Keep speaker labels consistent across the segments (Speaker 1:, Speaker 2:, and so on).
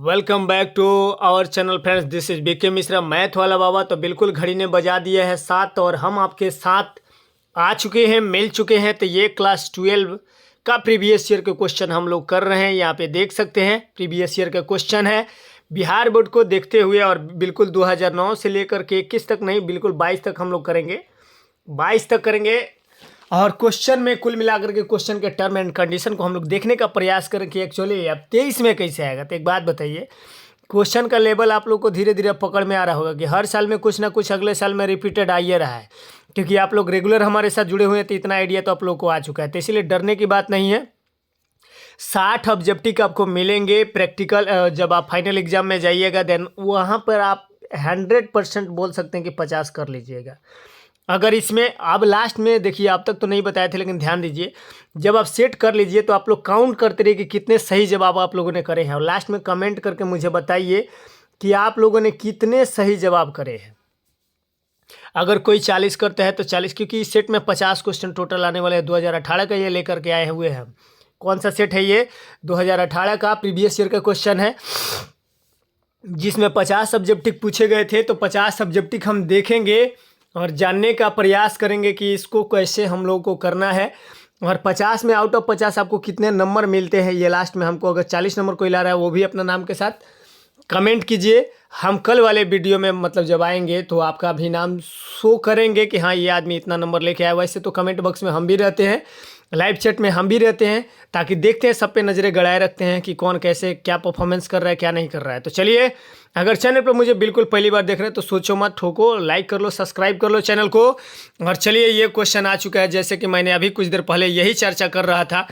Speaker 1: Welcome back to our channel friends, this is BK Mishra math वाला बाबा। तो बिल्कुल घड़ी ने बजा दिया है 7 और हम आपके साथ आ चुके हैं, मिल चुके हैं। तो ये क्लास 12 का प्रीवियस ईयर के क्वेश्चन हम लोग कर रहे हैं। यहाँ पे देख सकते हैं प्रीवियस ईयर का क्वेश्चन है बिहार बोर्ड को देखते हुए, और बिल्कुल 2009 से लेकर के 21 तक नहीं, बिल्कुल 22 तक हम लोग करेंगे, 22 तक करेंगे। और क्वेश्चन में कुल मिलाकर के क्वेश्चन के टर्म एंड कंडीशन को हम लोग देखने का प्रयास करें कि एक्चुअली अब 23 में कैसे आएगा। तो एक बात बताइए, क्वेश्चन का लेवल आप लोग को धीरे धीरे पकड़ में आ रहा होगा कि हर साल में कुछ ना कुछ अगले साल में रिपीटेड आ ही रहा है, क्योंकि आप लोग रेगुलर हमारे साथ जुड़े हुए हैं। तो इतना आइडिया तो आप लोग को आ चुका है, तो इसीलिए डरने की बात नहीं है। 60 ऑब्जेक्टिव आपको मिलेंगे प्रैक्टिकल। जब आप फाइनल एग्जाम में जाइएगा देन वहाँ पर आप 100% बोल सकते हैं कि 50 कर लीजिएगा। अगर इसमें अब लास्ट में देखिए, आप तक तो नहीं बताए थे लेकिन ध्यान दीजिए, जब आप सेट कर लीजिए तो आप लोग काउंट करते रहिए कि कितने सही जवाब आप लोगों ने करे हैं, और लास्ट में कमेंट करके मुझे बताइए कि आप लोगों ने कितने सही जवाब करे हैं। अगर कोई 40 करता है तो 40, क्योंकि इस सेट में 50 क्वेश्चन टोटल आने वाले हैं। 2018 का ये लेकर के आए हुए हैं। कौन सा सेट है ये? 2018 का प्रीवियस ईयर का क्वेश्चन है, जिसमें 50 सब्जेक्टिव पूछे गए थे। तो 50 सब्जेक्टिव हम देखेंगे और जानने का प्रयास करेंगे कि इसको कैसे हम लोग को करना है, और 50 में आउट ऑफ 50 आपको कितने नंबर मिलते हैं ये लास्ट में हमको। अगर 40 नंबर कोई ला रहा है वो भी अपना नाम के साथ कमेंट कीजिए। हम कल वाले वीडियो में मतलब जब आएंगे तो आपका भी नाम शो करेंगे कि हाँ ये आदमी इतना नंबर लेके आया। वैसे तो कमेंट बॉक्स में हम भी रहते हैं, लाइव चैट में हम भी रहते हैं, ताकि देखते हैं, सब पे नज़रें गड़ाए रखते हैं कि कौन कैसे क्या परफॉर्मेंस कर रहा है, क्या नहीं कर रहा है। तो चलिए, अगर चैनल पर मुझे बिल्कुल पहली बार देख रहे हैं तो सोचो मत, ठोको, लाइक कर लो, सब्सक्राइब कर लो चैनल को। और चलिए, ये क्वेश्चन आ चुका है, जैसे कि मैंने अभी कुछ देर पहले यही चर्चा कर रहा था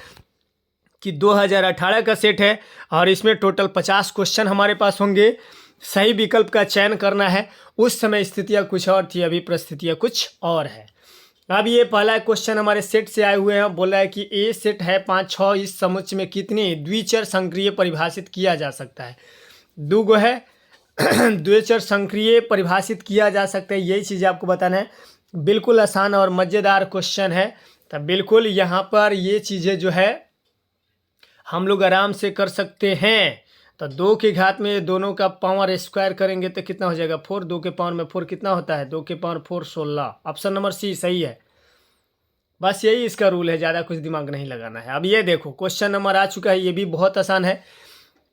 Speaker 1: कि 2018 का सेट है और इसमें टोटल 50 क्वेश्चन हमारे पास होंगे। सही विकल्प का चयन करना है। उस समय स्थितियाँ कुछ और थी, अभी परिस्थितियाँ कुछ और है। अब ये पहला क्वेश्चन हमारे सेट से आए हुए हैं। बोला है कि ए सेट है 5, 6, इस समुच्चय में कितनी द्विचर संक्रिय परिभाषित किया जा सकता है? दूगो है द्विचर संक्रिय परिभाषित किया जा सकता है, यही चीज़ आपको बताना है। बिल्कुल आसान और मज़ेदार क्वेश्चन है। तो बिल्कुल यहाँ पर ये चीज़ें जो है हम लोग आराम से कर सकते हैं। तो 2 की घात में दोनों का पावर स्क्वायर करेंगे तो कितना हो जाएगा? 4। 2 के पावर में 4 कितना होता है? 2 के पावर 4 16। ऑप्शन नंबर सी सही है। बस यही इसका रूल है, ज़्यादा कुछ दिमाग नहीं लगाना है। अब ये देखो, क्वेश्चन नंबर आ चुका है, ये भी बहुत आसान है।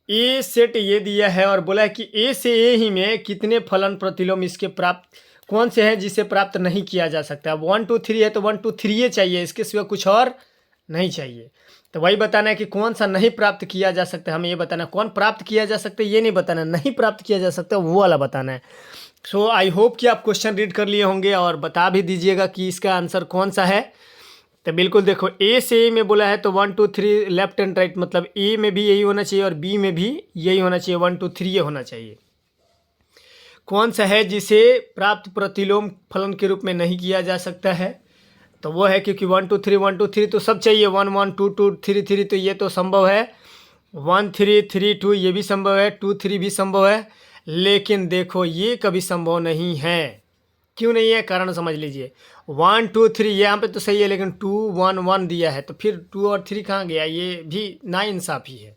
Speaker 1: ए सेट ये दिया है और बोला है कि ए से ए ही में कितने फलन प्रतिलोम इसके प्राप्त कौन से हैं जिसे प्राप्त नहीं किया जा सकता। अब 1 2 3 है तो 1 2 3 चाहिए, इसके सिवा कुछ और नहीं चाहिए। तो वही बताना है कि कौन सा नहीं प्राप्त किया जा सकता है। हमें ये बताना है कौन प्राप्त किया जा सकता है, ये नहीं बताना, नहीं प्राप्त किया जा सकता वो वाला बताना है। सो आई होप कि आप क्वेश्चन रीड कर लिए होंगे और बता भी दीजिएगा कि इसका आंसर कौन सा है। तो बिल्कुल देखो, ए से ए में बोला है तो 1 2 3 लेफ्ट एंड राइट, मतलब ए में भी यही होना चाहिए और बी में भी यही होना चाहिए। 1 2 3 ये होना चाहिए। कौन सा है जिसे प्राप्त प्रतिलोम फलन के रूप में नहीं किया जा सकता है? तो वो है, क्योंकि 1 2 3 1 2 3 तो सब चाहिए। 1 1 2 2 3 3 तो ये तो संभव है। 1 3 3 2 ये भी संभव है। 2 3 भी संभव है। लेकिन देखो, ये कभी संभव नहीं है। क्यों नहीं है? कारण समझ लीजिए। 1 2 3 यहाँ पे तो सही है, लेकिन 2 1 1 दिया है, तो फिर 2 और 3 कहाँ गया? ये भी नाइंसाफ़ी है,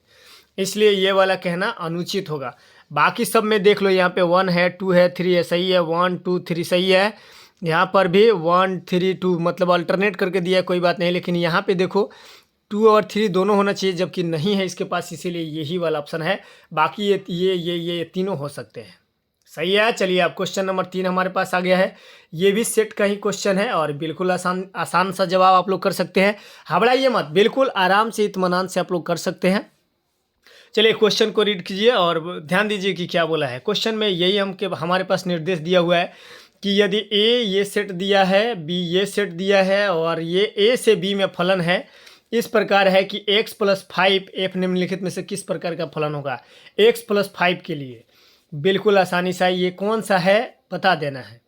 Speaker 1: इसलिए ये वाला कहना अनुचित होगा। बाकी सब में देख लो, यहाँ पे 1 है, 2 है, 3 है, सही है। 1 2 3 सही है। यहाँ पर भी 1 3 2 मतलब अल्टरनेट करके दिया है, कोई बात नहीं। लेकिन यहाँ पे देखो 2 और 3 दोनों होना चाहिए, जबकि नहीं है इसके पास, इसीलिए यही वाला ऑप्शन है। बाकी ये तीनों हो सकते हैं। सही है। चलिए, अब क्वेश्चन नंबर 3 हमारे पास आ गया है। ये भी सेट का ही क्वेश्चन है और बिल्कुल आसान सा जवाब आप लोग कर सकते हैं। घबराइए मत, बिल्कुल आराम से इत्मीनान से आप लोग कर सकते हैं। चलिए, क्वेश्चन को रीड कीजिए और ध्यान दीजिए कि क्या बोला है। क्वेश्चन में यही हमारे पास निर्देश दिया हुआ है कि यदि ए ये सेट दिया है, बी ये सेट दिया है और ये ए से बी में फलन है, इस प्रकार है कि x + 5 f निम्नलिखित में से किस प्रकार का फलन होगा? x + 5 के लिए बिल्कुल आसानी से ये कौन सा है बता देना है।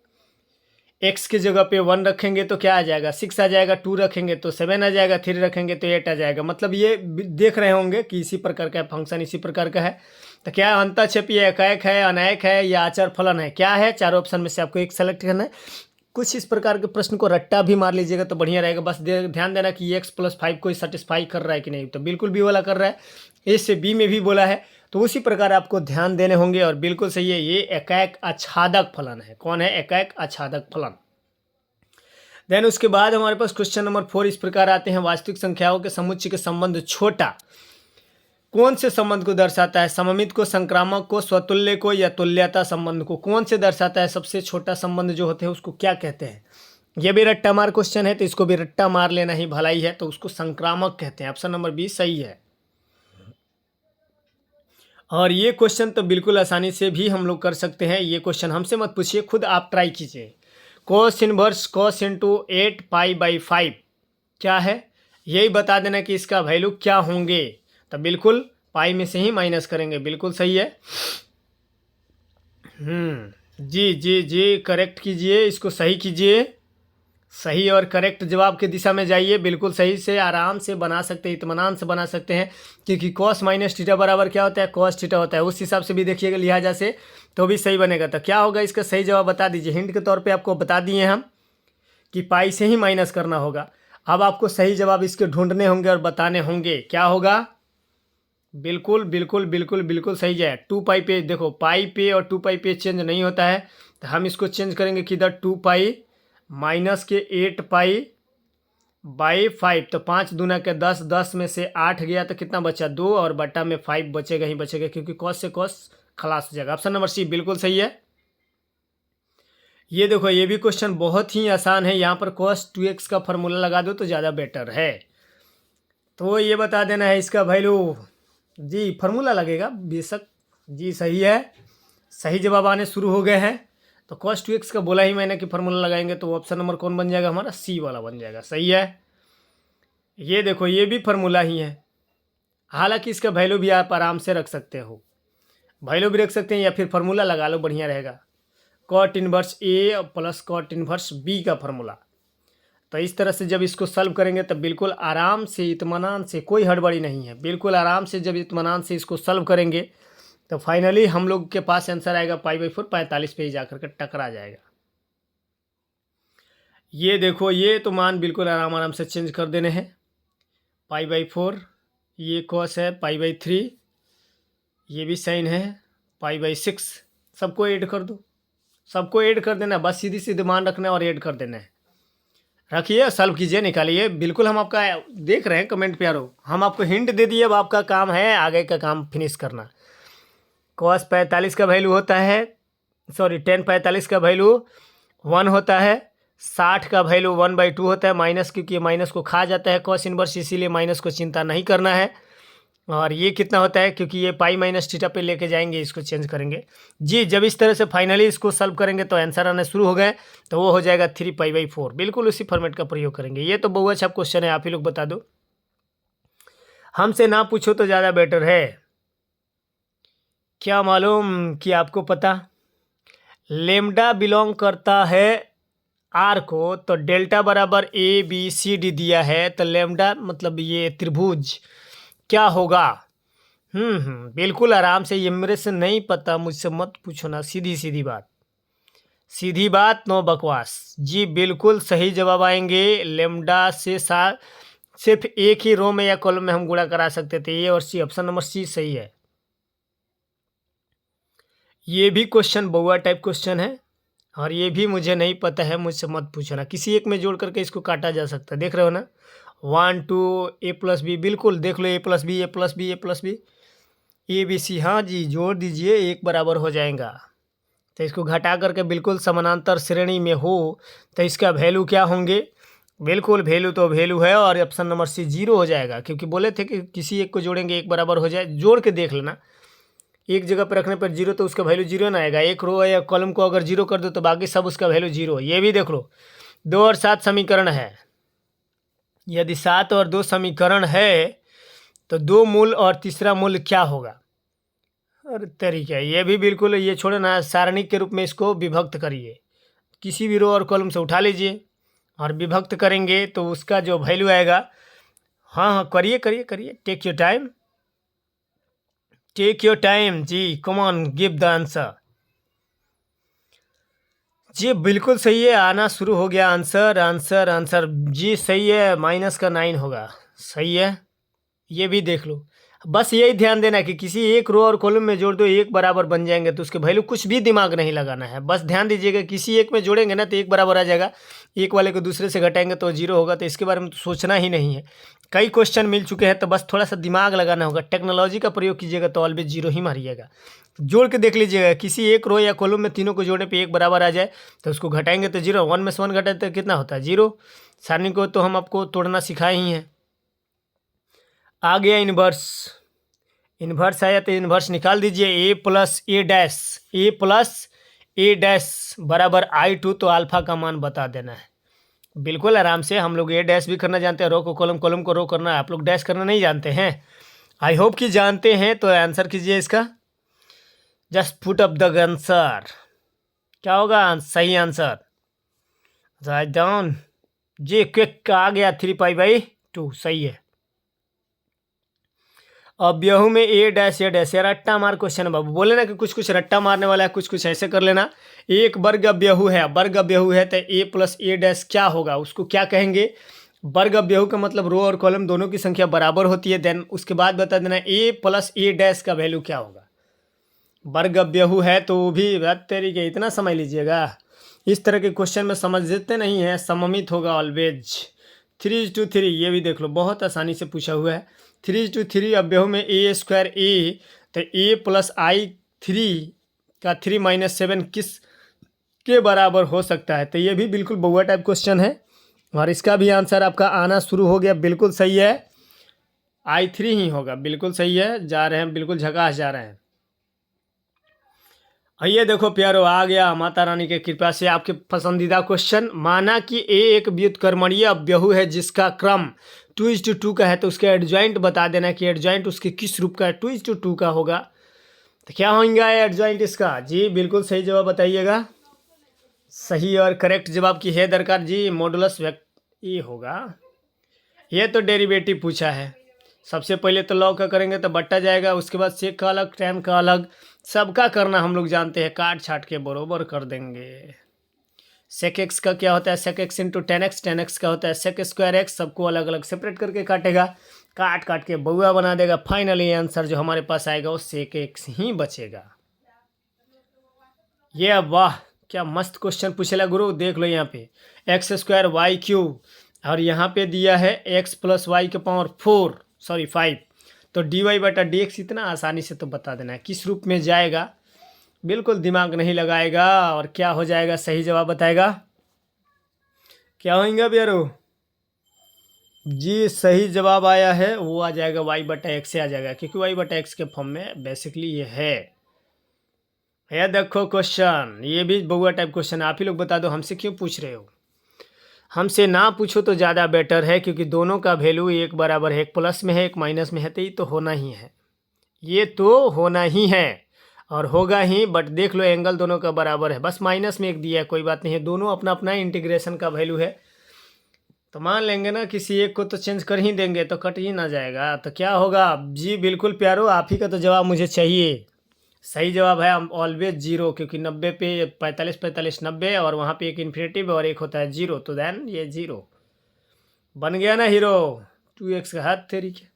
Speaker 1: x की जगह पे 1 रखेंगे तो क्या आ जाएगा? 6 आ जाएगा। 2 रखेंगे तो 7 आ जाएगा। 3 रखेंगे तो 8 आ जाएगा। मतलब ये देख रहे होंगे कि इसी प्रकार का फंक्शन इसी प्रकार का है। तो क्या अंतःक्षेपी है, एकाएक है, अनायक है या आचार फलन है? क्या है? चारों ऑप्शन में से आपको एक सेलेक्ट करना है। कुछ इस प्रकार के प्रश्न को रट्टा भी मार लीजिएगा तो बढ़िया रहेगा। बस ध्यान देना कि x + 5 को सेटिस्फाई कर रहा है कि नहीं। तो बिल्कुल बी वाला कर रहा है। ए से बी में भी बोला है तो उसी प्रकार आपको ध्यान देने होंगे। और बिल्कुल सही है, ये एकाएक आच्छादक फलन है। कौन है? एकाएक आच्छादक फलन। देन उसके बाद हमारे पास क्वेश्चन नंबर 4 इस प्रकार आते हैं, वास्तविक संख्याओं के समुच्चय के संबंध छोटा कौन से संबंध को दर्शाता है? सममित को, संक्रामक को, स्वतुल्य को या तुल्यता संबंध को? कौन से दर्शाता है? सबसे छोटा संबंध जो होते हैं उसको क्या कहते हैं? ये भी रट्टा मार क्वेश्चन है, तो इसको भी रट्टा मार लेना ही भलाई है, तो उसको संक्रामक कहते हैं। ऑप्शन नंबर बी सही है। और ये क्वेश्चन तो बिल्कुल आसानी से भी हम लोग कर सकते हैं। ये क्वेश्चन हमसे मत पूछिए, खुद आप ट्राई कीजिए। cos इनवर्स cos इंटू 8π/5 क्या है? यही बता देना कि इसका वैल्यू क्या होंगे। तो बिल्कुल पाई में से ही माइनस करेंगे। बिल्कुल सही है। जी जी जी, करेक्ट कीजिए, इसको सही कीजिए। सही और करेक्ट जवाब की दिशा में जाइए। बिल्कुल सही से आराम से बना सकते हैं, इत्मीनान से बना सकते हैं, क्योंकि cos माइनस थीटा बराबर क्या होता है? cos थीटा होता है। उस हिसाब से भी देखिएगा लिहाजा से, तो भी सही बनेगा। तो क्या होगा इसका सही जवाब बता दीजिए। हिंट के तौर पे आपको बता दिए हम कि पाई से ही माइनस करना होगा। अब आपको सही जवाब इसके ढूंढने होंगे और बताने होंगे। क्या होगा? बिल्कुल बिल्कुल बिल्कुल बिल्कुल सही है। 2π पे देखो, पाई पे और 2π पे चेंज नहीं होता है, तो हम इसको चेंज करेंगे किधर? 2π माइनस के 8π/5। तो 5 दूना के 10, 10 में से 8 गया तो कितना बचा? 2, और बटा में 5 बचेगा ही बचेगा, क्योंकि cos से cos खलास हो जाएगा। ऑप्शन नंबर सी बिल्कुल सही है। ये देखो, ये भी क्वेश्चन बहुत ही आसान है। यहाँ पर cos 2x का फॉर्मूला लगा दो तो ज़्यादा बेटर है। तो ये बता देना है इसका वैल्यू। जी, फार्मूला लगेगा बेशक। जी सही है, सही जवाब आने शुरू हो गए हैं। तो cos 2x का बोला ही मैंने कि फार्मूला लगाएंगे, तो ऑप्शन नंबर कौन बन जाएगा हमारा? सी वाला बन जाएगा। सही है। ये देखो, ये भी फार्मूला ही है। हालांकि इसका वैल्यू भी आप आराम से रख सकते हो, वैल्यू भी रख सकते हैं, या फिर फार्मूला लगा लो, बढ़िया रहेगा। cot इनवर्स ए प्लस cot इनवर्स बी का फार्मूला। तो इस तरह से जब इसको सॉल्व करेंगे तब बिल्कुल आराम से, इत्मीनान से, कोई हड़बड़ी नहीं है, बिल्कुल आराम से जब इत्मीनान से इसको सॉल्व करेंगे तो फाइनली हम लोग के पास आंसर आएगा π/4, 45 पे ही जाकर के टकरा जाएगा। ये देखो, ये तो मान बिल्कुल आराम आराम से चेंज कर देने हैं। π/4 ये cos है, π/3 ये भी साइन है, π/6 सबको ऐड कर दो, सबको ऐड कर देना, बस सीधी सीधी मान रखना है और ऐड कर देना है। रखिए, सॉल्व कीजिए, निकालिए। बिल्कुल हम आपका देख रहे हैं कमेंट पे यारो, हम आपको हिंट दे दिए, अब आपका काम है आगे का काम फिनिश करना। cos 45 का वैल्यू होता है, सॉरी tan 45 का वैल्यू 1 होता है, 60 का वैल्यू 1/2 होता है, माइनस, क्योंकि माइनस को खा जाता है cos इनवर्स, इसीलिए माइनस को चिंता नहीं करना है। और ये कितना होता है? क्योंकि ये पाई माइनस थीटा पे लेके जाएंगे, इसको चेंज करेंगे। जी, जब इस तरह से फाइनली इसको सॉल्व करेंगे तो आंसर आने शुरू हो गए, तो वो हो जाएगा 3π/4। बिल्कुल उसी फॉर्मेट का प्रयोग करेंगे। ये तो बहुत अच्छा क्वेश्चन है, आप ही लोग बता दो, हमसे ना पूछो तो ज़्यादा बेटर है। क्या मालूम कि आपको पता? लेमडा बिलोंग करता है आर को, तो डेल्टा बराबर ABCD दिया है, तो लेमडा मतलब ये त्रिभुज क्या होगा? बिल्कुल आराम से, ये मेरे से नहीं पता, मुझसे मत पूछो ना, सीधी सीधी बात, सीधी बात, नो बकवास। जी बिल्कुल सही जवाब आएंगे। लेमडा से सिर्फ एक ही रो में या कॉलम में हम गुणा करा सकते थे, ये और सी। ऑप्शन नंबर सी सही है। ये भी क्वेश्चन बउआ टाइप क्वेश्चन है, और ये भी मुझे नहीं पता है, मुझसे मत पूछना। किसी एक में जोड़ करके इसको काटा जा सकता है, देख रहे हो ना, 1 2 A+B, बिल्कुल देख लो, A+B A+B A+B ABC, हाँ जी, जोड़ दीजिए, एक बराबर हो जाएगा। तो इसको घटा करके बिल्कुल समानांतर श्रेणी में हो तो इसका वैल्यू क्या होंगे? बिल्कुल वैल्यू तो वैल्यू है, और ऑप्शन नंबर सी 0 हो जाएगा, क्योंकि बोले थे कि किसी एक को जोड़ेंगे एक बराबर हो जाए। जोड़ के देख लेना, एक जगह पर रखने पर 0 तो उसका वैल्यू 0 ना आएगा। एक रो या कॉलम को अगर 0 कर दो तो बाकी सब उसका वैल्यू 0। ये भी देख लो, 2 और 7 समीकरण है। यदि 7 और 2 समीकरण है तो 2 मूल और तीसरा मूल क्या होगा? और तरीका ये भी बिल्कुल, ये छोड़े ना, सारणी के रूप में इसको विभक्त करिए, किसी भी रो और कॉलम से उठा लीजिए और विभक्त करेंगे तो उसका जो वैल्यू आएगा, हाँ करिए करिए करिए, take your time, take your time. जी come on, give the answer. जी बिल्कुल सही है, आना शुरू हो गया आंसर, आंसर आंसर। जी सही है, -9 होगा, सही है। ये भी देख लो, बस यही ध्यान देना कि किसी एक रो और कॉलम में जोड़ दो एक बराबर बन जाएंगे, तो उसके वैल्यू कुछ भी दिमाग नहीं लगाना है, बस ध्यान दीजिएगा किसी एक में जोड़ेंगे ना तो एक बराबर आ जाएगा, एक वाले को दूसरे से घटाएंगे तो जीरो होगा, तो इसके बारे में तो सोचना ही नहीं है। कई क्वेश्चन मिल चुके हैं, तो बस थोड़ा सा दिमाग लगाना होगा, टेक्नोलॉजी का प्रयोग कीजिएगा तो ऑलवेज जीरो ही मारिएगा। जोड़ के देख लीजिएगा, किसी एक रो या कॉलम में तीनों को जोड़ने पर एक बराबर आ जाए तो उसको घटाएंगे तो जीरो, 1 में से 1 घटाए तो कितना होता है, जीरो। सारणी को तो हम आपको तोड़ना सिखाए ही हैं। आ गया इनवर्स, इन्वर्स आया तो इन्वर्स निकाल दीजिए, ए प्लस ए डैश बराबर I2, तो अल्फा का मान बता देना है। बिल्कुल आराम से, हम लोग ए डैश भी करना जानते हैं, रो को कॉलम, कॉलम को रो करना है, आप लोग डैश करना नहीं जानते हैं। आई होप कि जानते हैं, तो आंसर कीजिए इसका, just put up the answer. क्या होगा सही आंसर, राइट डाउन जी। क्विक आ गया 3π/2 सही है। अब यहू में ए डैश या रट्टा मार क्वेश्चन है बाबू, बोले ना कि कुछ कुछ रट्टा मारने वाला है, कुछ कुछ ऐसे कर लेना। एक वर्ग अव्ययु है, वर्ग अव्ययु है तो ए प्लस ए डैश क्या होगा, उसको क्या कहेंगे, वर्ग अव्ययु का मतलब रो और कॉलम दोनों की संख्या बराबर होती है। देन उसके बाद बता देना ए प्लस ए डैश का वैल्यू क्या होगा। वर्ग अव्ययु है तो वो भी तरीके, इतना समझ लीजिएगा, इस तरह के क्वेश्चन में समझते नहीं है, सममित होगा ऑलवेज। 3:3 ये भी देख लो, बहुत आसानी से पूछा हुआ है। 3:3 अव्ययु में ए स्क्वायर ए, तो ए प्लस I3 का 3 - 7 किस के बराबर हो सकता है, तो ये भी बिल्कुल बउआ टाइप क्वेश्चन है, और इसका भी आंसर आपका आना शुरू हो गया। बिल्कुल सही है, I3 ही होगा, बिल्कुल सही है, जा रहे हैं बिल्कुल झकास जा रहे हैं। ये देखो प्यारो, आ गया माता रानी के कृपा से आपके पसंदीदा क्वेश्चन। माना कि ए एक व्युत्क्रमणीय अव्ययु है जिसका क्रम 2:2 का है, तो उसके एडजॉइंट बता देना कि एडजॉइंट उसके किस रूप का है, 2:2 का होगा, तो क्या होगा एडजॉइंट इसका। जी बिल्कुल सही जवाब बताइएगा, सही और करेक्ट जवाब की है दरकार जी, मॉडुलस ये होगा। ये तो डेरिवेटिव पूछा है, सबसे पहले तो लॉग का करेंगे तो बट्टा जाएगा, उसके बाद सेक का अलग, टैन का अलग, सबका करना हम लोग जानते हैं, काट छाट के बरोबर कर देंगे। सेक एक्स का क्या होता है, sec x into ten x का होता है सेक स्क्वायर एक्स, सबको अलग अलग सेपरेट करके काटेगा, काट काट के बउआ बना देगा। फाइनली आंसर जो हमारे पास आएगा वो सेक एक्स ही बचेगा। ये वाह क्या मस्त क्वेश्चन पूछेला गुरु, देख लो यहाँ पे x² y³ और यहाँ पे दिया है x + y⁴, सॉरी 5, तो dy/dx इतना आसानी से तो बता देना है किस रूप में जाएगा, बिल्कुल दिमाग नहीं लगाएगा, और क्या हो जाएगा सही जवाब बताएगा, क्या होगा बियारो जी। सही जवाब आया है वो आ जाएगा y/x से आ जाएगा, क्योंकि y/x के फॉर्म में बेसिकली ये है। ये देखो क्वेश्चन, ये भी बउआ टाइप क्वेश्चन, आप ही लोग बता दो हमसे क्यों पूछ रहे हो, हमसे ना पूछो तो ज़्यादा बेटर है, क्योंकि दोनों का वैल्यू एक बराबर है, एक प्लस में है एक माइनस में है, तो ये तो होना ही है, ये तो होना ही है और होगा ही। बट देख लो एंगल दोनों का बराबर है, बस माइनस में एक दिया है, कोई बात नहीं है, दोनों अपना अपना इंटीग्रेशन का वैल्यू है, तो मान लेंगे ना किसी एक को तो चेंज कर ही देंगे, तो कट ही ना जाएगा, तो क्या होगा जी। बिल्कुल प्यारो, आप ही का तो जवाब मुझे चाहिए, सही जवाब है ऑलवेज 0, क्योंकि 90 पे 45 45 90 और वहाँ पे एक इन्फिनेटिव और एक होता है 0, तो देन ये 0 बन गया ना हीरो। 2x का हाथ थ्री के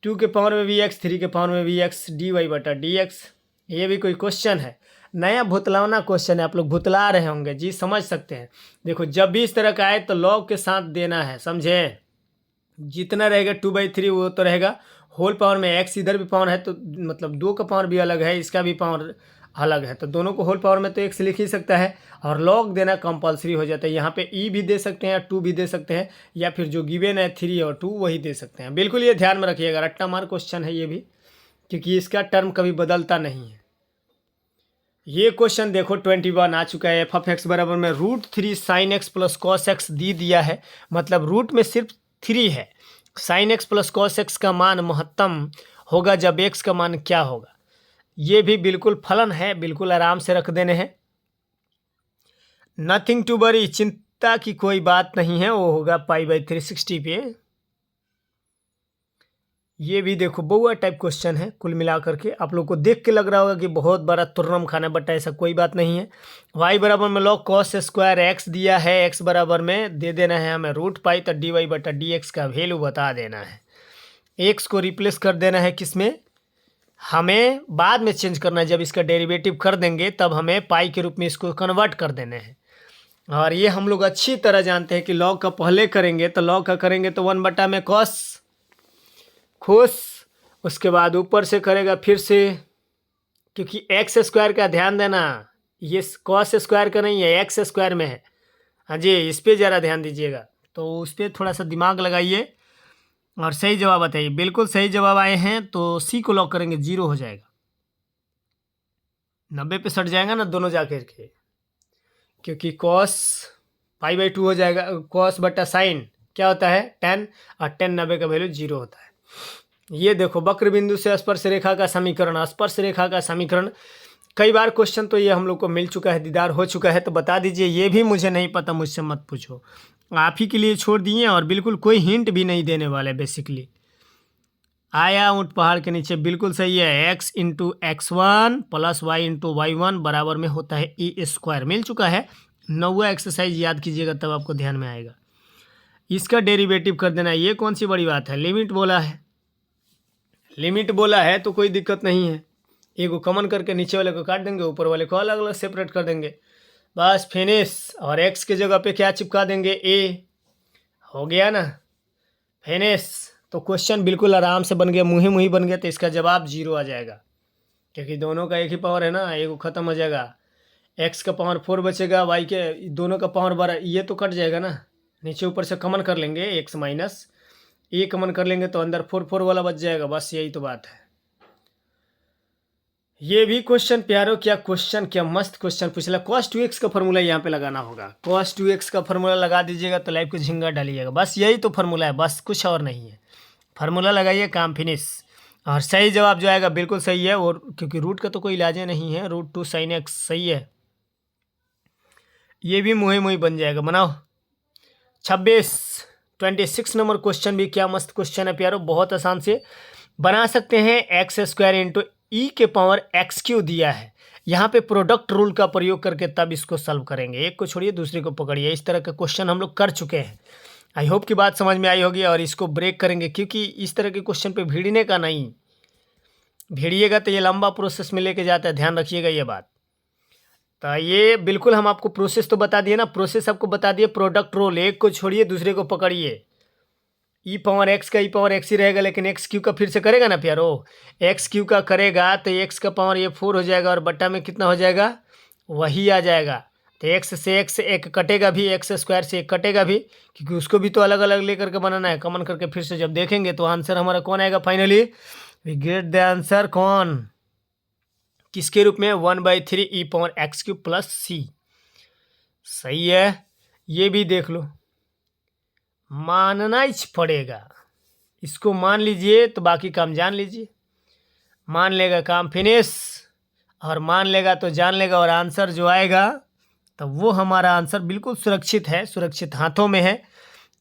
Speaker 1: 2 के पावर में भी x, 3 के पावर में भी x, dy/dx। ये भी कोई क्वेश्चन है, नया भुतलावना क्वेश्चन है, आप लोग भुतला रहे होंगे जी, समझ सकते हैं। देखो जब भी इस तरह का आए तो लॉग के साथ देना है, समझे, जितना रहेगा 2/3 वो तो रहेगा, होल पावर में x इधर भी पावर है तो मतलब 2 का पावर भी अलग है, इसका भी पावर अलग है, तो दोनों को होल पावर में तो x लिख ही सकता है, और लॉग देना कंपलसरी हो जाता है। यहाँ पे e भी दे सकते हैं या 2 भी दे सकते हैं, या फिर जो गिवन है 3 और 2 वही दे सकते हैं। बिल्कुल ये ध्यान में रखिएगा, रट्टा मार क्वेश्चन है ये भी, क्योंकि इसका टर्म कभी बदलता नहीं है। ये क्वेश्चन देखो 21 आ चुका है, f(x) बराबर में √3 sin x + cos x दी दिया है, मतलब रूट में सिर्फ 3 है, sin x + cos x का मान महत्तम होगा जब x का मान क्या होगा। ये भी बिल्कुल फलन है, बिल्कुल आराम से रख देने हैं, नथिंग टू वरी, चिंता की कोई बात नहीं है, वो होगा π/360 पे। ये भी देखो बउआ टाइप क्वेश्चन है, कुल मिला करके आप लोग को देख के लग रहा होगा कि बहुत बड़ा तुर्रम खाना, बट ऐसा कोई बात नहीं है। y बराबर में log cos² x दिया है, x बराबर में दे देना है हमें √π, तो dy/dx का वैल्यू बता देना है। एक्स को रिप्लेस कर देना है किसमें, हमें बाद में चेंज करना है, जब इसका डेरिवेटिव कर देंगे तब हमें पाई के रूप में इसको कन्वर्ट कर देने हैं। और ये हम लोग अच्छी तरह जानते हैं कि लॉग का पहले करेंगे तो लॉग का करेंगे तो 1 में कॉस खुश, उसके बाद ऊपर से करेगा फिर से, क्योंकि एक्स स्क्वायर का ध्यान देना, ये कॉस स्क्वायर का नहीं है, एक्स स्क्वायर में है। हाँ जी, इस पर ज़रा ध्यान दीजिएगा, तो उस पर थोड़ा सा दिमाग लगाइए और सही जवाब बताइए। बिल्कुल सही जवाब आए हैं तो सी को लॉक करेंगे, 0 हो जाएगा, 90 पे सट जाएगा ना दोनों जाकर के, क्योंकि कॉस पाई/2 हो जाएगा, कॉस बटा साइन क्या होता है 10, और 10 90 का वैल्यू 0 होता है। ये देखो वक्र बिंदु से स्पर्श रेखा का समीकरण, स्पर्श रेखा का समीकरण, कई बार क्वेश्चन तो ये हम लोग को मिल चुका है, दीदार हो चुका है, तो बता दीजिए। ये भी मुझे नहीं पता, मुझसे मत पूछो, आप ही के लिए छोड़ दिए और बिल्कुल कोई हिंट भी नहीं देने वाले। बेसिकली आया ऊँट पहाड़ के नीचे, बिल्कुल सही है। x into x1 plus y into y1 बराबर में होता है e², मिल चुका है। 9वां एक्सरसाइज याद कीजिएगा तब आपको ध्यान में आएगा। इसका डेरिवेटिव कर देना, ये कौन सी बड़ी बात है। लिमिट बोला है, लिमिट बोला है तो कोई दिक्कत नहीं है, एक को कॉमन करके नीचे वाले को काट देंगे, ऊपर वाले को अलग अलग सेपरेट कर देंगे, बस फिनिश। और x के जगह पे क्या चिपका देंगे, a, हो गया ना, फिनिश। तो क्वेश्चन बिल्कुल आराम से बन गया, मुही मुही बन गया, तो इसका जवाब 0 आ जाएगा, क्योंकि दोनों का एक ही पावर है ना, एक ख़त्म हो जाएगा, x का पावर 4 बचेगा, y के दोनों का पावर 12, ये तो कट जाएगा ना, नीचे ऊपर से कॉमन कर लेंगे, x माइनस ए कॉमन कर लेंगे तो अंदर 4 वाला बच जाएगा, बस यही तो बात है। ये भी क्वेश्चन प्यारो, क्या क्वेश्चन, क्या मस्त क्वेश्चन पूछ लिया। cos 2x का फॉर्मूला यहाँ पे लगाना होगा, cos 2x का फॉर्मूला लगा दीजिएगा तो लाइफ को झिंगा डालिएगा, बस यही तो फार्मूला है, बस कुछ और नहीं है। फार्मूला लगाइए, काम फिनिश। और सही जवाब जो आएगा बिल्कुल सही है, और क्योंकि रूट का तो कोई इलाज नहीं है, √2 sin x सही है, ये भी मुही मुही बन जाएगा। बनाओ 26 नंबर क्वेश्चन भी क्या मस्त क्वेश्चन है प्यारो, बहुत आसान से बना सकते हैं। x² इंटू ई के पावर x³ दिया है, यहाँ पे प्रोडक्ट रूल का प्रयोग करके तब इसको सॉल्व करेंगे, एक को छोड़िए दूसरे को पकड़िए। इस तरह के क्वेश्चन हम लोग कर चुके हैं, आई होप की बात समझ में आई होगी। और इसको ब्रेक करेंगे, क्योंकि इस तरह के क्वेश्चन पे भिड़ने का नहीं, भिड़िएगा तो ये लंबा प्रोसेस में लेके जाता है, ध्यान रखिएगा ये बात। तो ये बिल्कुल हम आपको प्रोसेस तो बता दिए ना, प्रोसेस आपको बता दिए, प्रोडक्ट रूल, एक को छोड़िए दूसरे को पकड़िए। ई पावर एक्स का ई पावर एक्स ही रहेगा, लेकिन x³ का फिर से करेगा ना प्यारो, x³ का करेगा तो x का पावर ये 4 हो जाएगा, और बट्टा में कितना हो जाएगा, वही आ जाएगा। तो x से x एक कटेगा भी, x² से एक कटेगा भी, क्योंकि उसको भी तो अलग अलग लेकर के बनाना है। कॉमन करके फिर से जब देखेंगे तो आंसर हमारा कौन आएगा finally, we get the answer कौन, किसके रूप में, 1/3 ई पावर x³ प्लस c। सही है, ये भी देख लो, मानना ही पड़ेगा, इसको मान लीजिए तो बाकी काम जान लीजिए। मान लेगा काम फिनिश, और मान लेगा तो जान लेगा, और आंसर जो आएगा तो वो हमारा आंसर बिल्कुल सुरक्षित है, सुरक्षित हाथों में है,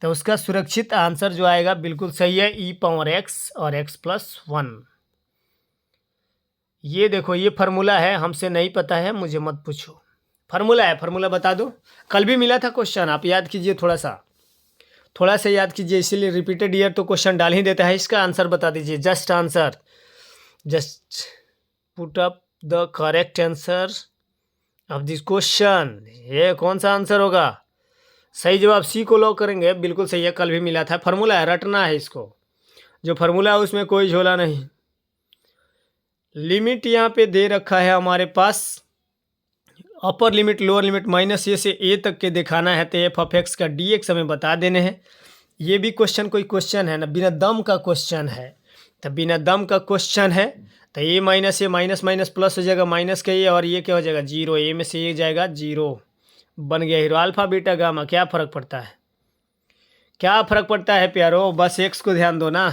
Speaker 1: तो उसका सुरक्षित आंसर जो आएगा बिल्कुल सही है, ई पावर x और x+1। ये देखो, ये फार्मूला है, हमसे नहीं पता है, मुझे मत पूछो, फार्मूला है, फार्मूला बता दो, कल भी मिला था क्वेश्चन, आप याद कीजिए, थोड़ा सा याद कीजिए, इसीलिए रिपीटेड ईयर तो क्वेश्चन डाल ही देता है। इसका आंसर बता दीजिए, just answer, just put up the correct answer of this question. ये कौन सा आंसर होगा, सही जवाब सी को लॉक करेंगे, बिल्कुल सही है, कल भी मिला था, फार्मूला है, रटना है इसको, जो फार्मूला है उसमें कोई झोला नहीं। लिमिट यहाँ पे दे रखा है हमारे पास, upper limit lower limit -a से a तक के दिखाना है, तो f(x) का dx हमें बता देने हैं। ये भी क्वेश्चन कोई क्वेश्चन है ना, बिना दम का क्वेश्चन है, तो बिना दम का क्वेश्चन है तो a -a minus minus plus हो जाएगा, माइनस का ये, और ये क्या हो जाएगा 0, a में से ये जाएगा 0, बन गया हीरो। अल्फा बीटा गामा, क्या फ़र्क पड़ता है, क्या फ़र्क पड़ता है प्यारो, बस x को ध्यान दो ना,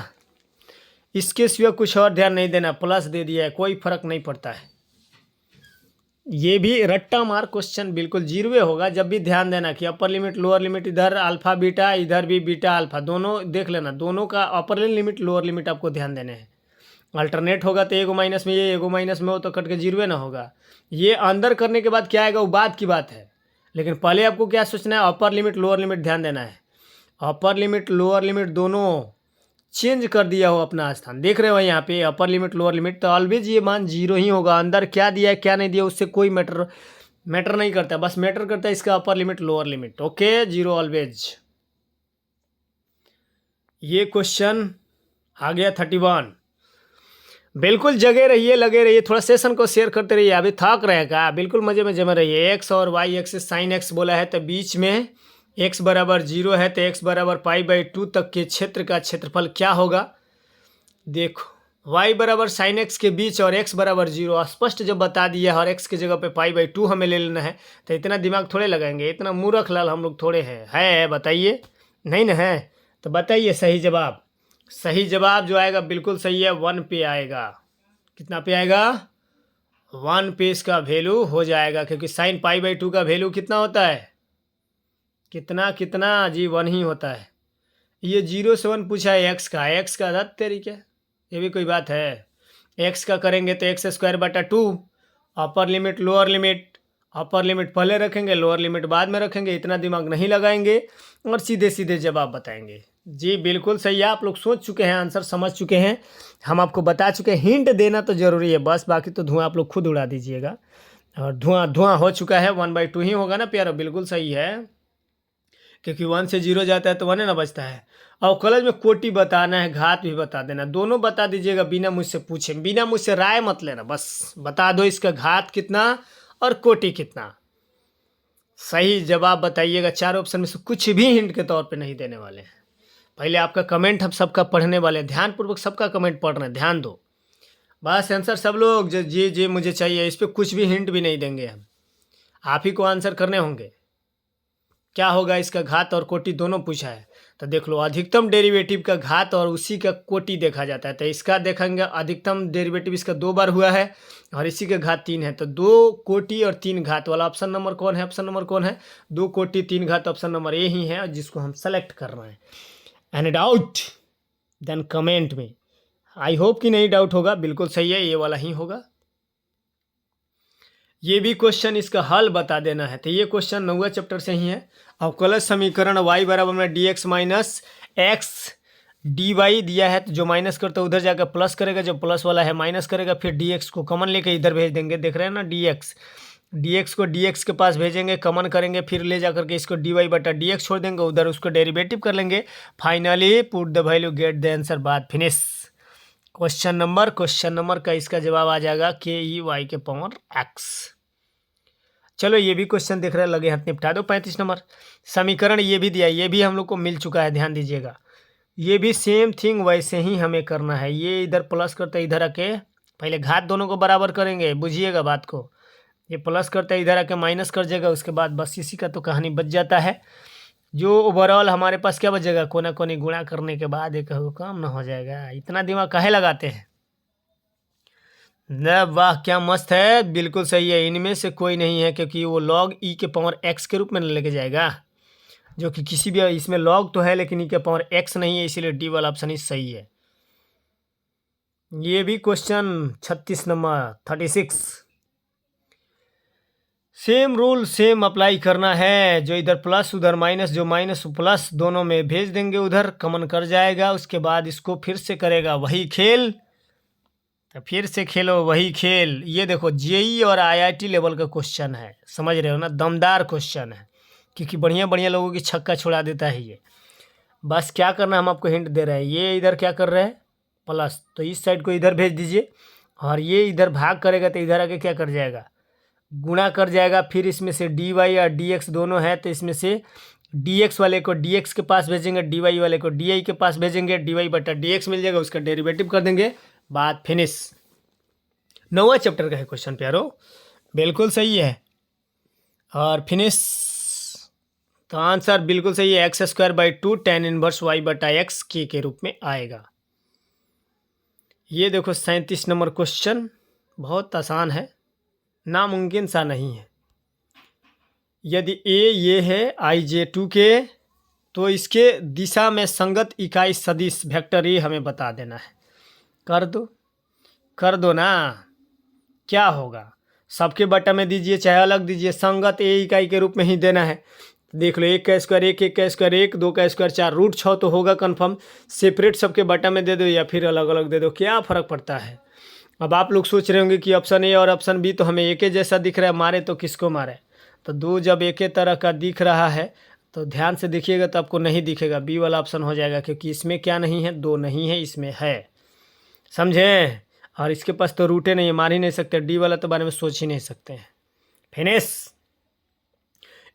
Speaker 1: इसके सिवा कुछ और ध्यान नहीं देना, प्लस दे दिया है, कोई फ़र्क नहीं पड़ता है। ये भी रट्टा मार क्वेश्चन बिल्कुल 0 होगा, जब भी ध्यान देना कि अपर लिमिट लोअर लिमिट, इधर अल्फा बीटा, इधर भी बीटा अल्फा, दोनों देख लेना, दोनों का अपर लिमिट लोअर लिमिट आपको ध्यान देने हैं। अल्टरनेट होगा तो एगो माइनस में ये, एगो माइनस में हो, तो कट के 0 ना होगा। ये अंदर करने के बाद क्या आएगा वो बात की बात है, लेकिन पहले आपको क्या सोचना है, अपर लिमिट लोअर लिमिट ध्यान देना है। अपर लिमिट लोअर लिमिट दोनों चेंज कर दिया हो अपना स्थान। देख रहे हो यहाँ पे अपर लिमिट लोअर लिमिट, तो ऑलवेज ये मान 0 ही होगा। अंदर क्या दिया है क्या नहीं दिया उससे कोई मैटर नहीं करता, बस मैटर करता है इसका अपर limit lower limit. Okay, 0 always. ये क्वेश्चन आ गया 31। बिल्कुल जगे रहिए, लगे रहिए, थोड़ा सेशन को शेयर करते रहिए। अभी थक रहे का, बिल्कुल मजे में जमे रहिए। एक्स और वाई एक्सिस साइन एक्स बोला है तो बीच में x बराबर 0 है तो x बराबर π/2 तक के क्षेत्र का क्षेत्रफल क्या होगा। देखो y बराबर साइन एक्स के बीच और x बराबर 0 स्पष्ट जब बता दिया और x की जगह पे π/2 हमें ले लेना है, तो इतना दिमाग थोड़े लगाएंगे, इतना मूर्ख लाल हम लोग थोड़े हैं। है बताइए, नहीं ना है तो बताइए सही जवाब। सही जवाब जो आएगा बिल्कुल सही है, 1 पे आएगा। कितना पे आएगा, 1 पे इसका वैल्यू हो जाएगा, क्योंकि साइन π/2 का वैल्यू कितना होता है, कितना जी 1 ही होता है। ये 0 से 1 पूछा है एक्स का रद्द तरीके, ये भी कोई बात है। एक्स का करेंगे तो x²/2, अपर limit lower limit, upper limit पहले रखेंगे लोअर लिमिट बाद में रखेंगे, इतना दिमाग नहीं लगाएंगे और सीधे सीधे जवाब बताएंगे। जी बिल्कुल सही है, आप लोग सोच चुके हैं, आंसर समझ चुके हैं, हम आपको बता चुके हैं। हिंट देना तो जरूरी है बस, बाकी तो धुआं आप लोग खुद उड़ा दीजिएगा। और धुआं हो चुका है, 1/2 ही होगा ना प्यारा, बिल्कुल सही है, क्योंकि 1 से 0 जाता है तो 1 ना बचता है। और कॉलेज में कोटि बताना है, घात भी बता देना, दोनों बता दीजिएगा बिना मुझसे पूछे, बिना मुझसे राय मत लेना, बस बता दो इसका घात कितना और कोटि कितना। सही जवाब बताइएगा। 4 ऑप्शन में से कुछ भी हिंट के तौर पे नहीं देने वाले हैं। पहले आपका कमेंट हम सबका पढ़ने वाले हैं, ध्यानपूर्वक सबका कमेंट पढ़ रहे हैं, ध्यान दो। बस आंसर सब लोग जी मुझे चाहिए, इस पर कुछ भी हिंट भी नहीं देंगे हम, आप ही को आंसर करने होंगे। क्या होगा इसका घात और कोटि दोनों पूछा है, तो देख लो अधिकतम डेरिवेटिव का घात और उसी का कोटि देखा जाता है, तो इसका देखेंगे अधिकतम डेरिवेटिव इसका 2 बार हुआ है और इसी का घात 3 है, तो 2 कोटि और 3 घात वाला ऑप्शन नंबर कौन है, ऑप्शन नंबर कौन है, 2 कोटि 3 घात, ऑप्शन नंबर ए ही है जिसको हम सेलेक्ट कर रहे हैं। एनी डाउट देन कमेंट में। आई होप कि नहीं डाउट होगा, बिल्कुल सही है, ये वाला ही होगा। ये भी क्वेश्चन इसका हल बता देना है, तो ये क्वेश्चन 9वें चैप्टर से ही है। अवकलज समीकरण y बराबर में dx माइनस एक्स dy दिया है, तो जो माइनस करता है उधर जाकर प्लस करेगा, जो प्लस वाला है माइनस करेगा, फिर dx को कॉमन लेके इधर भेज देंगे। देख रहे हैं ना, dx को dx के पास भेजेंगे, कॉमन करेंगे, फिर ले जाकर के इसको dy/dx छोड़ देंगे, उधर उसको डेरिवेटिव कर लेंगे। Finally put the value gate the answer, बात फिनिश। क्वेश्चन नंबर का इसका जवाब आ जाएगा KEY⁴x। चलो ये भी क्वेश्चन देख रहे हैं, लगे हाथ निपटा दो। 35 नंबर समीकरण ये भी दिया, ये भी हम लोग को मिल चुका है, ध्यान दीजिएगा। ये भी सेम थिंग वैसे ही हमें करना है। ये इधर प्लस करते हैं, इधर आके पहले घात दोनों को बराबर करेंगे, बुझिएगा बात को। ये प्लस करते हैं, इधर आके माइनस कर जाएगा, उसके बाद बस इसी का तो कहानी बच जाता है। जो ओवरऑल हमारे पास क्या बचेगा, कोना कोनी गुणा करने के बाद एक काम ना हो जाएगा। इतना दिमाग काहे लगाते हैं न, वाह क्या मस्त है, बिल्कुल सही है। इनमें से कोई नहीं है, क्योंकि वो log e के पावर x के रूप में लेके जाएगा, जो कि किसी भी, इसमें log तो है लेकिन e के पावर x नहीं है, इसीलिए डी वाला ऑप्शन ही सही है। ये भी question 36 number 36। Same rule same apply करना है, जो इधर प्लस उधर माइनस, जो माइनस प्लस दोनों में भेज देंगे, उधर कॉमन कर जाएगा, उसके बाद इसको फिर से करेगा वही खेल, तो फिर से खेलो वही खेल। ये देखो जेई और आईआईटी लेवल का क्वेश्चन है, समझ रहे हो ना, दमदार क्वेश्चन है, क्योंकि बढ़िया लोगों की छक्का छुड़ा देता है ये। बस क्या करना, हम आपको हिंट दे रहे हैं। ये इधर क्या कर रहे हैं, प्लस, तो इस साइड को इधर भेज दीजिए, और ये इधर भाग करेगा तो इधर आके क्या कर जाएगा, गुणा कर जाएगा। फिर इसमें से dy और dx दोनों है, तो इसमें से dx वाले को dx के पास भेजेंगे, dy वाले को dy के पास भेजेंगे, dy/dx मिल जाएगा, उसका डेरिवेटिव कर देंगे, बात फिनिश। 9वां चैप्टर का है क्वेश्चन प्यारो, बिल्कुल सही है और फिनिश। तो आंसर बिल्कुल सही है, x²/2 tan इनवर्स y/x के रूप में आएगा। ये देखो 37 नंबर क्वेश्चन, बहुत आसान है, नामुमकिन सा नहीं है। यदि a ये है ij2 के, तो इसके दिशा में संगत इकाई सदिश वेक्टर ए हमें बता देना है। कर दो ना, क्या होगा, सबके बटा में दीजिए चाहे अलग दीजिए, संगत ए इकाई के रूप में ही देना है। देख लो, 1 का स्क्वायर 1, 1 का स्क्वायर 1, 2 का स्क्वायर 4, रूट 6 तो होगा कन्फर्म। सेपरेट सबके बटा में दे दो या फिर अलग अलग दे दो, क्या फ़र्क पड़ता है। अब आप लोग सोच रहे होंगे कि ऑप्शन ए और ऑप्शन बी तो हमें एक ही जैसा दिख रहा है, मारे तो किसको मारे। तो दो जब एक ही तरह का दिख रहा है तो ध्यान से देखिएगा तो आपको नहीं दिखेगा, बी वाला ऑप्शन हो जाएगा, क्योंकि इसमें क्या नहीं है, 2 नहीं है, इसमें है, समझे। और इसके पास तो रूटे नहीं है, मार ही नहीं सकते, डी वाला तो बारे में सोच ही नहीं सकते हैं। फिनिश।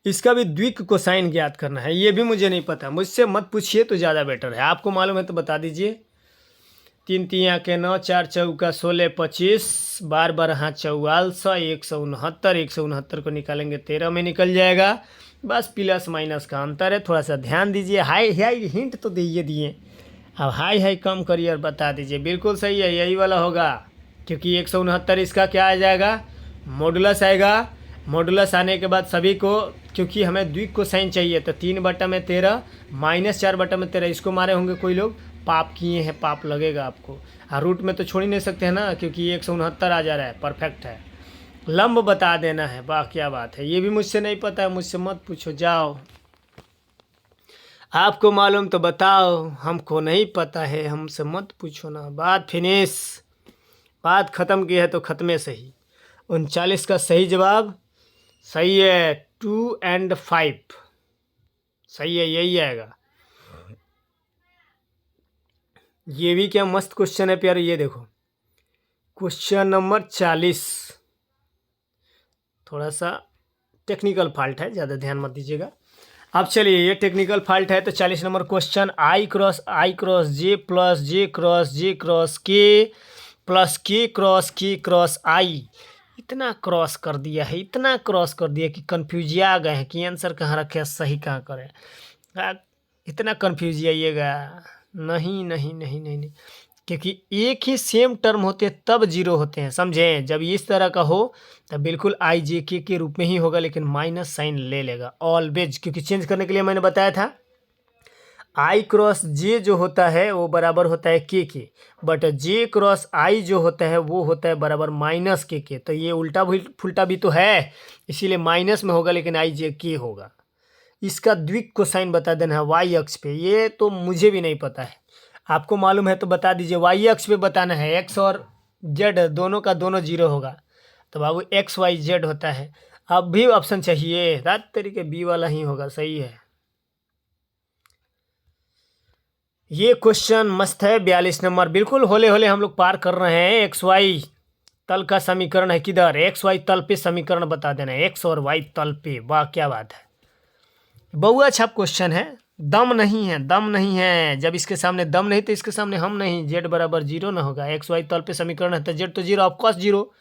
Speaker 1: इसका भी द्विक कोसाइन ज्ञात करना है, ये भी मुझे नहीं पता, मुझसे मत पूछिए तो ज़्यादा बेटर है। आपको मालूम है तो बता दीजिए। 3 तिया के 9, 4 चौका 16, 25, 12 12 44, 169, 169 को निकालेंगे 13 में निकल जाएगा। बस प्लस माइनस का अंतर है, थोड़ा सा ध्यान दीजिए। हाई हाई हिंट तो दिए, अब हाई हाई कम करिए और बता दीजिए। बिल्कुल सही है, यही वाला होगा, क्योंकि 169 इसका क्या आ जाएगा, मॉडुलस आएगा। मॉडुलस आने के बाद सभी को, क्योंकि हमें द्विक कोसाइन चाहिए, तो 3/13 माइनस 4/13 इसको मारे होंगे कोई लोग, पाप किए हैं, पाप लगेगा आपको। और रूट में तो छोड़ ही नहीं सकते हैं ना, क्योंकि 169 आ जा रहा है, परफेक्ट है। लंब बता देना है, वाह क्या बात है। ये भी मुझसे नहीं पता है, मुझसे मत पूछो, जाओ। आपको मालूम तो बताओ, हमको नहीं पता है, हमसे मत पूछो ना। बात फिनिश, बात ख़त्म की है तो ख़त्मे सही। 39 का सही जवाब सही है, 2 और 5 सही है, यही आएगा। ये भी क्या मस्त क्वेश्चन है प्यारे। ये देखो क्वेश्चन नंबर 40, थोड़ा सा टेक्निकल फॉल्ट है, ज़्यादा ध्यान मत दीजिएगा। अब चलिए, ये टेक्निकल फॉल्ट है तो 40 number question, I cross J plus J cross के प्लस के क्रॉस आई। इतना क्रॉस कर दिया है, इतना क्रॉस कर दिया कि कन्फ्यूजिया आ गए हैं कि आंसर कहाँ रखे, सही कहाँ करें। इतना कन्फ्यूज आइएगा नहीं नहीं नहीं नहीं नहीं, क्योंकि एक ही सेम टर्म होते हैं तब जीरो होते हैं, समझें। जब इस तरह का हो तब बिल्कुल आई जे के रूप में ही होगा, लेकिन माइनस साइन ले लेगा ऑलवेज, क्योंकि चेंज करने के लिए मैंने बताया था आई क्रॉस जे जो होता है वो बराबर होता है के, बट जे क्रॉस आई जो होता है वो होता है बराबर माइनस के। तो ये उल्टा फुल्टा भी तो है, इसीलिए माइनस में होगा, लेकिन आई जे के होगा। इसका द्विक कोसाइन बता देना है वाई अक्ष पे, ये तो मुझे भी नहीं पता है, आपको मालूम है तो बता दीजिए। वाई अक्ष पे बताना है, एक्स और जेड दोनों का दोनों जीरो होगा, तो बाबू एक्स वाई जेड होता है। अब भी ऑप्शन चाहिए, रात तरीके बी वाला ही होगा, सही है। ये क्वेश्चन मस्त है, 42 नंबर, बिल्कुल होले होले हम लोग पार कर रहे हैं। एक्स वाई तल का समीकरण है किधर, एक्स वाई तल पे समीकरण बता देना है, एक्स और वाई तल पे, वाह क्या बात है। बहुआ छाप क्वेश्चन है, दम नहीं है, दम नहीं है। जब इसके सामने दम नहीं तो इसके सामने हम नहीं, जेड बराबर जीरो ना होगा। एक्स वाई तल पे समीकरण है तो जेड तो जीरो, ऑफकोर्स जीरो।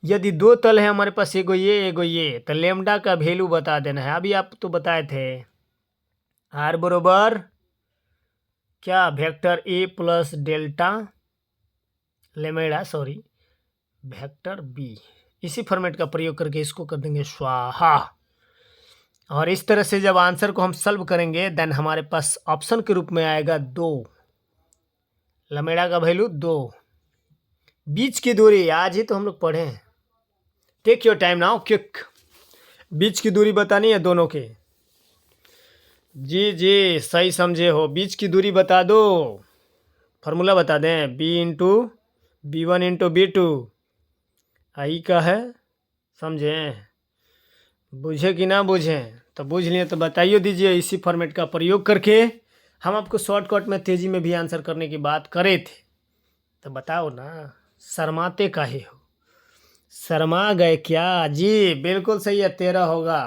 Speaker 1: यदि दो तल है हमारे पास, एगो ये, तो लेमडा का वैल्यू बता देना है। अभी आप तो बताए थे आर बरोबर क्या, vector A plus delta lambda, sorry vector B. इसी फॉर्मेट का प्रयोग करके इसको कर देंगे स्वाहा। और इस तरह से जब आंसर को हम सॉल्व करेंगे देन हमारे पास ऑप्शन के रूप में आएगा 2, लमेड़ा का वैल्यू 2। बीच की दूरी आज ही तो हम लोग पढ़े हैं, take your time now quick. बीच की दूरी बतानी है दोनों के, जी जी सही समझे हो। बीच की दूरी बता दो, फार्मूला बता दें, B into B1 into B2 आई का है, समझें। बुझे कि ना बुझें, तो बुझ लिए तो बताइए दीजिए। इसी फॉर्मेट का प्रयोग करके हम आपको शॉर्टकट में तेज़ी में भी आंसर करने की बात करे थे, तो बताओ ना, शर्माते काहे हो, शर्मा गए क्या। जी बिल्कुल सही है, 13 होगा,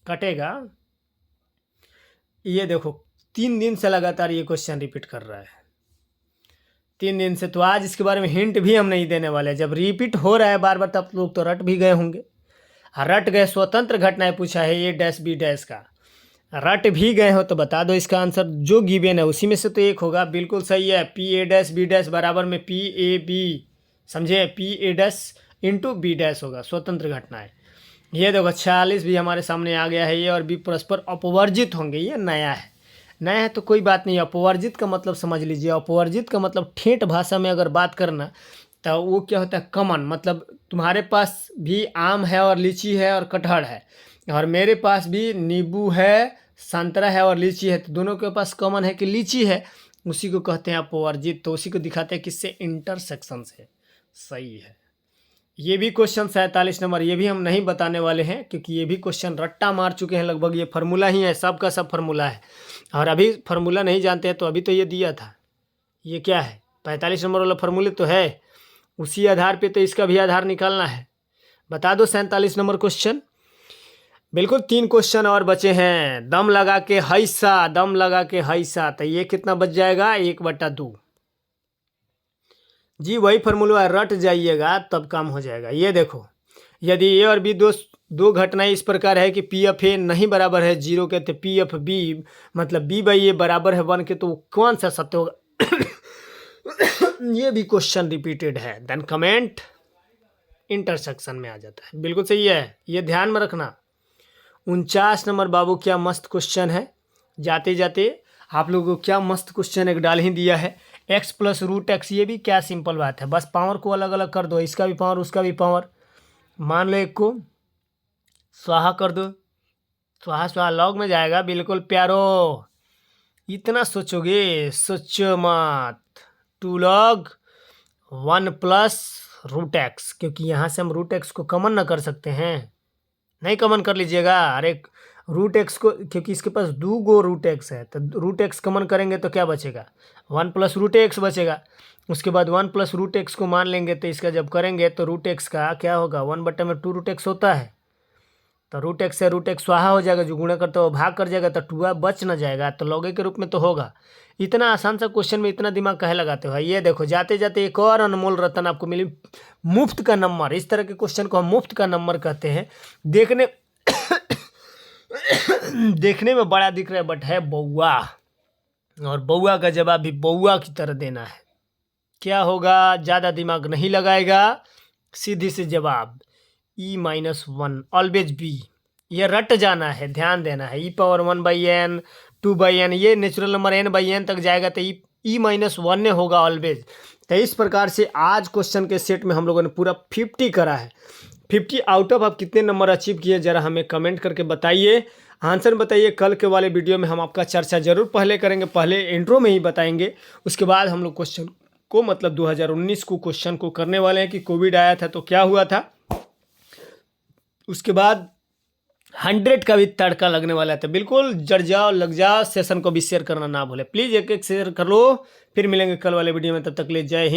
Speaker 1: कटेगा। ये देखो 3 दिन से लगातार ये क्वेश्चन रिपीट कर रहा है, 3 दिन से। तो आज इसके बारे में हिंट भी हम नहीं देने वाले। जब रिपीट हो रहा है बार बार तब लोग तो रट भी गए होंगे। रट गए, स्वतंत्र घटनाएं पूछा है ए डैश बी डैश का, रट भी गए हो तो बता दो इसका आंसर जो गिवन है उसी में से तो एक होगा। बिल्कुल सही है, P A dash B dash बराबर में पी ए बी, समझे, P A dash into B dash होगा, स्वतंत्र घटनाएं। ये देखो 46 भी हमारे सामने आ गया है, ये और बी परस्पर अपवर्जित होंगे। ये नया है, नया है तो कोई बात नहीं। अपवर्जित का मतलब समझ लीजिए, अपवर्जित का मतलब ठेठ भाषा में अगर बात करना तो वो क्या होता है, कॉमन, मतलब तुम्हारे पास भी आम है और लीची है और कटहल है, और मेरे पास भी नींबू है, संतरा है और लीची है, तो दोनों के पास कॉमन है कि लीची है, उसी को कहते हैं अपवर्जित। तो उसी को दिखाते हैं किससे, इंटरसेक्शन से। सही है। ये भी क्वेश्चन 47 नंबर, ये भी हम नहीं बताने वाले हैं क्योंकि ये भी क्वेश्चन रट्टा मार चुके हैं लगभग। ये फार्मूला ही है, सब का सब फार्मूला है, और अभी फार्मूला नहीं जानते हैं तो अभी तो ये दिया था। ये क्या है, 45 नंबर वाला फार्मूले तो है, उसी आधार पे तो इसका भी आधार निकालना है। बता दो 47 नंबर क्वेश्चन। बिल्कुल 3 क्वेश्चन और बचे हैं। दम लगा के हैसा, दम लगा के हैसा, तो ये कितना बच जाएगा, 1/2 जी। वही फार्मूला रट जाइएगा तब काम हो जाएगा। ये देखो, यदि ए और बी दो घटनाएं इस प्रकार है कि पी एफ ए नहीं बराबर है 0 के, तो पी एफ बी मतलब बी बाई ए बराबर है 1 के, तो कौन सा सत्य होगा? ये भी क्वेश्चन रिपीटेड है। देन कमेंट इंटरसेक्शन में आ जाता है। बिल्कुल सही है, ये ध्यान में रखना। 49 नंबर बाबू, क्या मस्त क्वेश्चन है। जाते जाते आप लोगों को क्या मस्त क्वेश्चन एक डाल ही दिया है। x प्लस रूट एक्स, ये भी क्या सिंपल बात है, बस पावर को अलग अलग कर दो, इसका भी पावर उसका भी पावर। मान लो एक को स्वाहा कर दो, स्वाहा स्वाहा लॉग में जाएगा। बिल्कुल प्यारो, इतना सोचोगे, सोचो मत। 2 log 1 प्लस रूट एक्स, क्योंकि यहाँ से हम रूट एक्स को कॉमन ना कर सकते हैं, नहीं कॉमन कर लीजिएगा। अरे रूट एक्स को, क्योंकि इसके पास 2 गो रूट एक्स है, तो रूट एक्स कॉमन करेंगे तो क्या बचेगा, 1 प्लस रूट एक्स बचेगा। उसके बाद 1 प्लस रूट एक्स को मान लेंगे, तो इसका जब करेंगे तो रूट एक्स का क्या होगा, 1/2 रूट एक्स होता है, तो रूट एक्स से रूट एक्स स्वाहा हो जाएगा, जो गुणा करते हो भाग कर जाएगा, तो 2 बच ना जाएगा, तो लॉगे के रूप में तो होगा। इतना आसान सा क्वेश्चन में इतना दिमाग काहे लगाते हो। ये देखो, जाते जाते एक और अनमोल रतन आपको मिली, मुफ्त का नंबर। इस तरह के क्वेश्चन को हम मुफ्त का नंबर कहते हैं। देखने में बड़ा दिख रहा है, बट है बउआ, और बउआ का जवाब भी बउआ की तरह देना है। क्या होगा, ज़्यादा दिमाग नहीं लगाएगा, सीधी से जवाब E-1 ऑलवेज बी। ये रट जाना है, ध्यान देना है। e⁻1/n 2/n, ये नेचुरल नंबर n/n तक जाएगा तो E-1 ने होगा ऑलवेज। तो इस प्रकार से आज क्वेश्चन के सेट में हम लोगों ने पूरा 50 करा है। 50 आउट ऑफ आप कितने नंबर अचीव किए, ज़रा हमें कमेंट करके बताइए, आंसर बताइए। कल के वाले वीडियो में हम आपका चर्चा जरूर पहले करेंगे, पहले इंट्रो में ही बताएंगे, उसके बाद हम लोग क्वेश्चन को मतलब 2019 को क्वेश्चन को करने वाले हैं कि कोविड आया था तो क्या हुआ था। उसके बाद 100 का भी तड़का लगने वाला है, तो बिल्कुल जड़ जाओ, लग जाओ। सेशन को भी शेयर करना ना भूले प्लीज़, एक शेयर कर लो। फिर मिलेंगे कल वाले वीडियो में, तब तक ले जय हिंद।